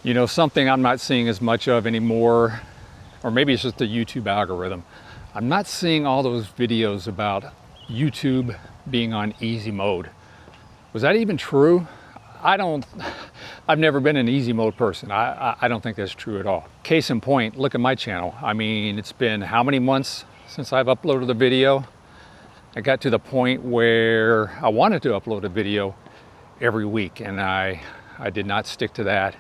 You know, something I'm not seeing as much of anymore, or maybe it's just the YouTube algorithm. I'm not seeing all those videos about YouTube being on easy mode. Was that even true? I've never been an easy mode person. I don't think that's true at all. Case in point, look at my channel. I mean, it's been how many months since I've uploaded a video? I got to the point where I wanted to upload a video every week, and I did not stick to that.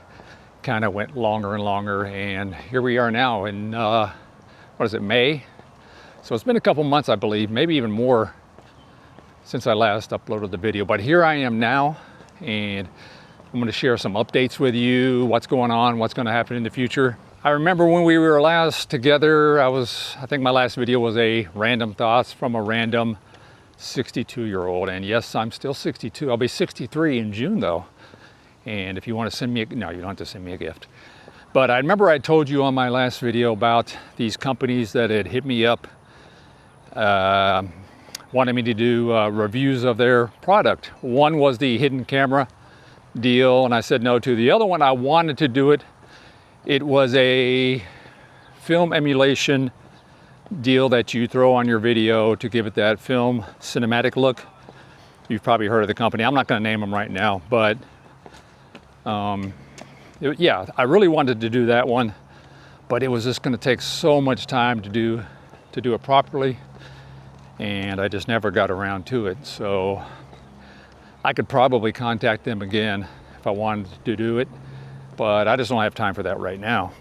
Kind of went longer and longer, and here we are now in what is it, May? So it's been a couple months, I believe, maybe even more since I last uploaded the video. But here I am now, and I'm going to share some updates with you, what's going on, what's going to happen in the future. I remember when we were last together, I think my last video was a random thoughts from a random 62-year-old. And yes, I'm still 62. I'll be 63 in June though. And if you want to send me no, you don't have to send me a gift. But I remember I told you on my last video about these companies that had hit me up, wanted me to do reviews of their product. One was the hidden camera deal, and I said no to. The other one, I wanted to do it. It was a film emulation deal that you throw on your video to give it that film cinematic look. You've probably heard of the company. I'm not going to name them right now, but yeah, I really wanted to do that one, but it was just going to take so much time to do it properly, and I just never got around to it. So I could probably contact them again if I wanted to do it, but I just don't have time for that right now.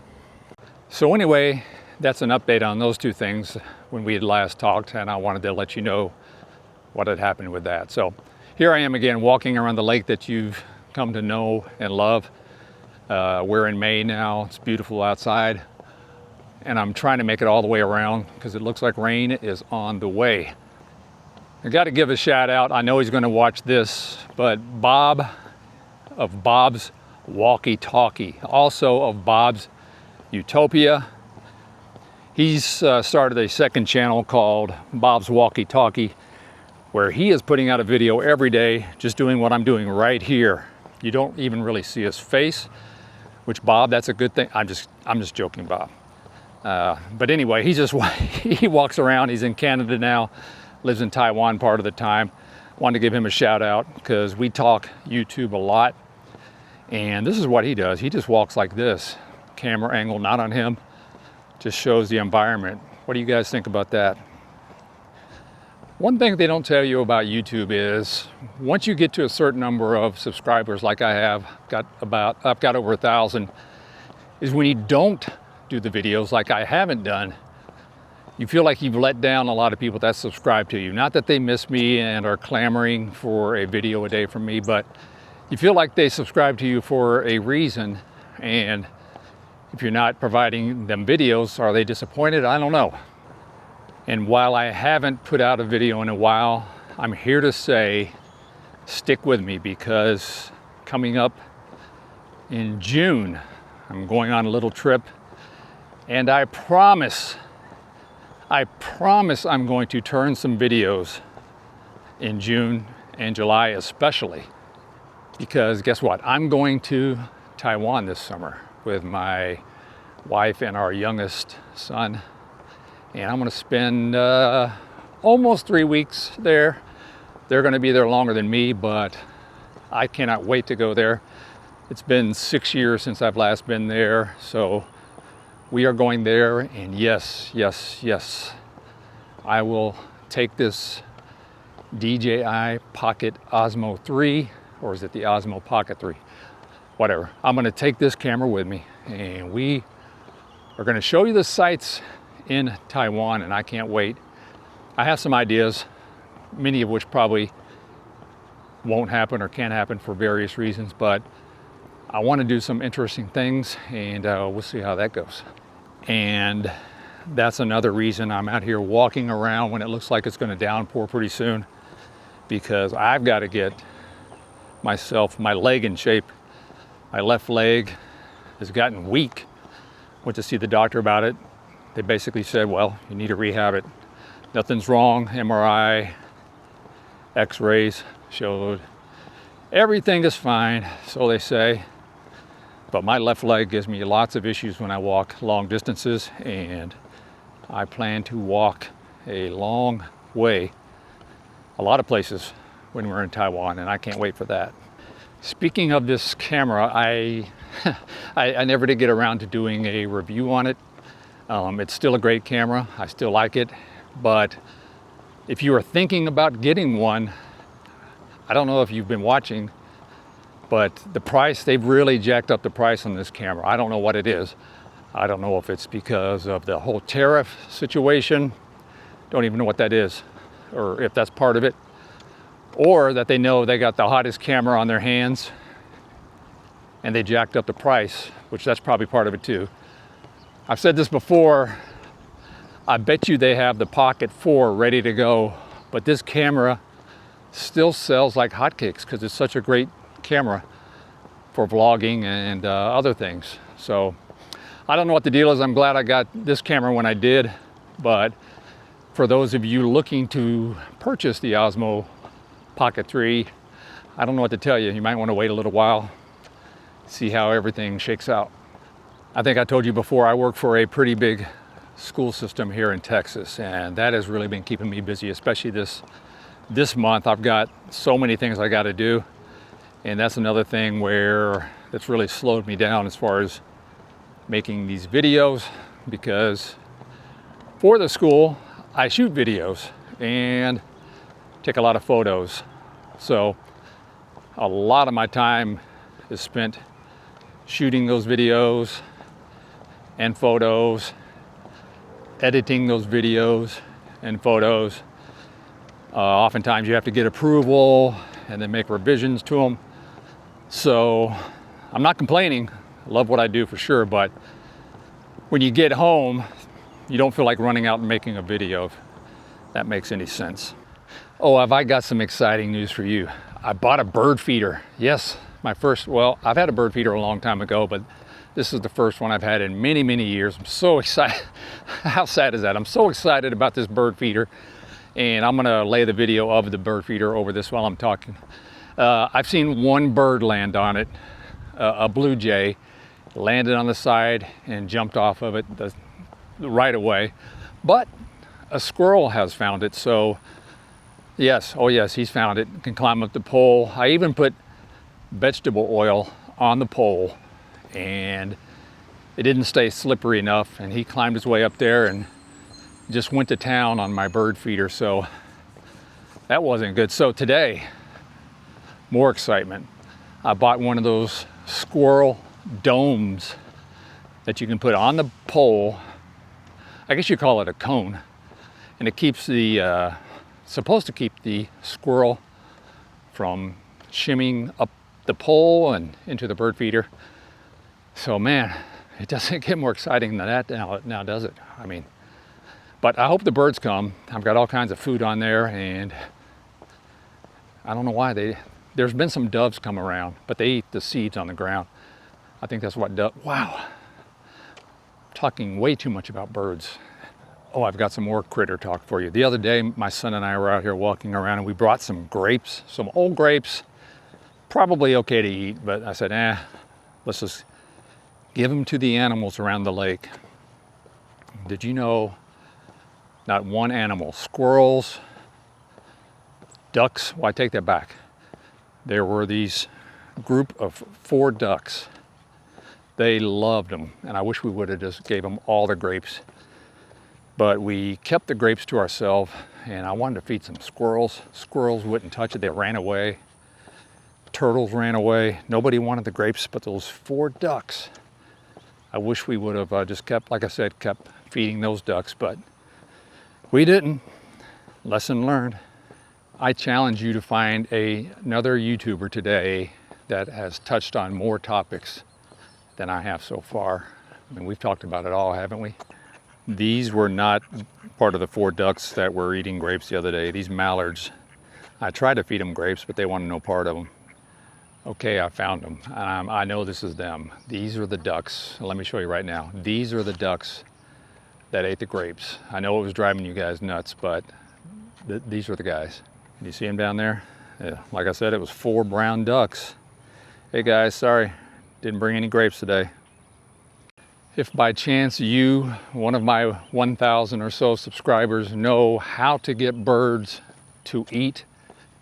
So anyway, that's an update on those two things when we had last talked, and I wanted to let you know what had happened with that. So here I am again, walking around the lake that you've come to know and love. We're in May now. It's beautiful outside, and I'm trying to make it all the way around because it looks like rain is on the way. I got to give a shout out. I know he's going to watch this, but Bob of Bob's Walkie Talkie, also of Bob's Utopia. He's started a second channel called Bob's Walkie Talkie, where he is putting out a video every day, just doing what I'm doing right here. You don't even really see his face, which, Bob, that's a good thing. I'm just joking, Bob. But anyway, he walks around. He's in Canada now, lives in Taiwan part of the time. Wanted to give him a shout out because we talk YouTube a lot, and this is what he does. He just walks like this, camera angle not on him, just shows the environment. What do you guys think about that? One thing they don't tell you about YouTube is once you get to a certain number of subscribers, like I have, I've got over 1,000, is when you don't do the videos like I haven't done, you feel like you've let down a lot of people that subscribe to you. Not that they miss me and are clamoring for a video a day from me, but you feel like they subscribe to you for a reason, and if you're not providing them videos, are they disappointed? I don't know. And while I haven't put out a video in a while, I'm here to say, stick with me, because coming up in June, I'm going on a little trip, and I promise I'm going to turn some videos in June and July especially, because guess what? I'm going to Taiwan this summer with my wife and our youngest son. And I'm going to spend almost 3 weeks there. They're going to be there longer than me, but I cannot wait to go there. It's been 6 years since I've last been there, so we are going there. And yes, I will take this DJI Pocket Osmo 3, or is it the Osmo Pocket 3? Whatever. I'm going to take this camera with me, and we are going to show you the sights in Taiwan, and I can't wait. I have some ideas, many of which probably won't happen or can't happen for various reasons, but I want to do some interesting things, and we'll see how that goes. And that's another reason I'm out here walking around when it looks like it's going to downpour pretty soon, because I've got to get my leg in shape. My left leg has gotten weak. Went to see the doctor about it. They basically said, well, you need to rehab it. Nothing's wrong. MRI, x-rays showed everything is fine, so they say. But my left leg gives me lots of issues when I walk long distances, and I plan to walk a long way, a lot of places when we're in Taiwan, and I can't wait for that. Speaking of this camera, I never did get around to doing a review on it. It's still a great camera. I still like it. But if you are thinking about getting one, I don't know if you've been watching, but the price, they've really jacked up the price on this camera. I don't know what it is. I don't know if it's because of the whole tariff situation. Don't even know what that is, or if that's part of it. Or that they know they got the hottest camera on their hands and they jacked up the price, which that's probably part of it too. I've said this before, I bet you they have the Pocket 4 ready to go, but this camera still sells like hotcakes because it's such a great camera for vlogging and other things. So I don't know what the deal is. I'm glad I got this camera when I did, but for those of you looking to purchase the Osmo Pocket 3, I don't know what to tell you. You might want to wait a little while, see how everything shakes out. I think I told you before, I work for a pretty big school system here in Texas, and that has really been keeping me busy, especially this month. I've got so many things I got to do, and that's another thing where it's really slowed me down as far as making these videos, because for the school, I shoot videos and take a lot of photos. So a lot of my time is spent shooting those videos and photos, editing those videos and photos. Oftentimes you have to get approval and then make revisions to them. So I'm not complaining. I love what I do for sure, but when you get home, you don't feel like running out and making a video, if that makes any sense. Oh, have I got some exciting news for you. I bought a bird feeder. Yes, my first, well, I've had a bird feeder a long time ago, but this is the first one I've had in many, many years. I'm so excited. How sad is that? I'm so excited about this bird feeder, and I'm gonna lay the video of the bird feeder over this while I'm talking. I've seen one bird land on it, a blue jay, landed on the side and jumped off of it right away, but a squirrel has found it. So yes, oh yes, he's found it, can climb up the pole. I even put vegetable oil on the pole and it didn't stay slippery enough, and he climbed his way up there and just went to town on my bird feeder. So that wasn't good. So today, more excitement. I bought one of those squirrel domes that you can put on the pole. I guess you call it a cone, and it keeps the supposed to keep the squirrel from shimmying up the pole and into the bird feeder. So man, it doesn't get more exciting than that now does it? I mean, but I hope the birds come. I've got all kinds of food on there, and I don't know why there's been some doves come around, but they eat the seeds on the ground. I think that's what wow. I'm talking way too much about birds. Oh, I've got some more critter talk for you. The other day, my son and I were out here walking around, and we brought some grapes, some old grapes, probably okay to eat, but I said, let's just give them to the animals around the lake. Did you know not one animal, squirrels, ducks, well, I take that back. There were these group of 4 ducks. They loved them, and I wish we would have just gave them all the grapes. But we kept the grapes to ourselves, and I wanted to feed some squirrels. Squirrels wouldn't touch it, they ran away. Turtles ran away. Nobody wanted the grapes, but those 4 ducks. I wish we would have just kept, like I said, kept feeding those ducks, but we didn't. Lesson learned. I challenge you to find another YouTuber today that has touched on more topics than I have so far. I mean, we've talked about it all, haven't we? These were not part of the 4 ducks that were eating grapes the other day. These mallards, I tried to feed them grapes, but they wanted no part of them. Okay, I found them. I know this is them. These are the ducks. Let me show you right now. These are the ducks that ate the grapes. I know it was driving you guys nuts, but these are the guys. Can you see them down there? Yeah, like I said, it was 4 brown ducks. Hey guys, sorry. Didn't bring any grapes today. If by chance you, one of my 1,000 or so subscribers, know how to get birds to eat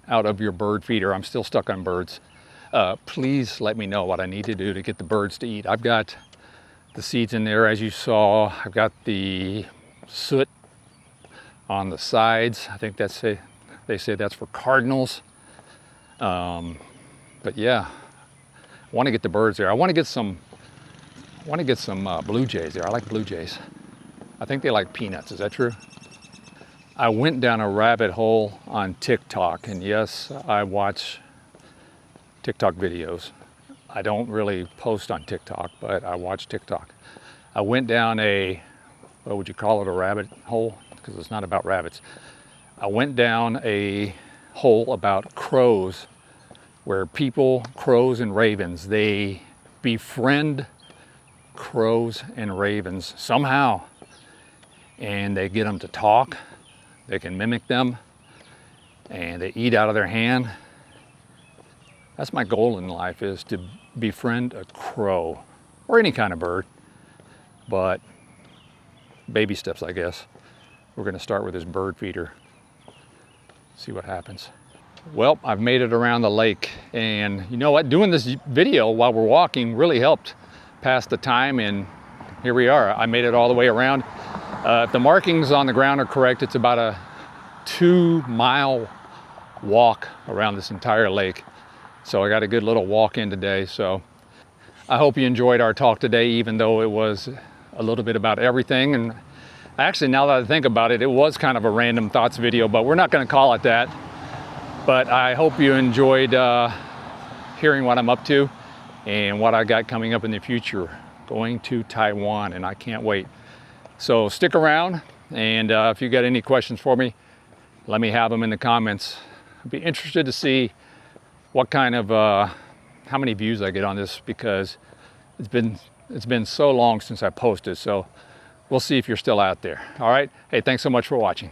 out of your bird feeder, I'm still stuck on birds, please let me know what I need to do to get the birds to eat. I've got the seeds in there, as you saw. I've got the soot on the sides. I think they say that's for cardinals. But yeah, I want to get the birds there. I want to get some blue jays there. I like blue jays. I think they like peanuts. Is that true? I went down a rabbit hole on TikTok, and yes, I watch TikTok videos. I don't really post on TikTok, but I watch TikTok. I went down what would you call it, a rabbit hole? Because it's not about rabbits. I went down a hole about crows, where crows and ravens, they befriend crows and ravens somehow, and they get them to talk. They can mimic them, and they eat out of their hand. That's my goal in life, is to befriend a crow or any kind of bird, but baby steps, I guess. We're going to start with this bird feeder, see what happens. Well, I've made it around the lake, and you know what, doing this video while we're walking really helped pass the time, and here we are. I made it all the way around. If the markings on the ground are correct, it's about a 2-mile walk around this entire lake. So I got a good little walk in today. So I hope you enjoyed our talk today, even though it was a little bit about everything. And actually, now that I think about it, it was kind of a random thoughts video, but we're not going to call it that. But I hope you enjoyed hearing what I'm up to and what I got coming up in the future. Going to Taiwan, and I can't wait. So stick around, and if you got any questions for me, let me have them in the comments. I'd be interested to see what kind of, how many views I get on this, because it's been so long since I posted. So we'll see if you're still out there. All right. Hey, thanks so much for watching.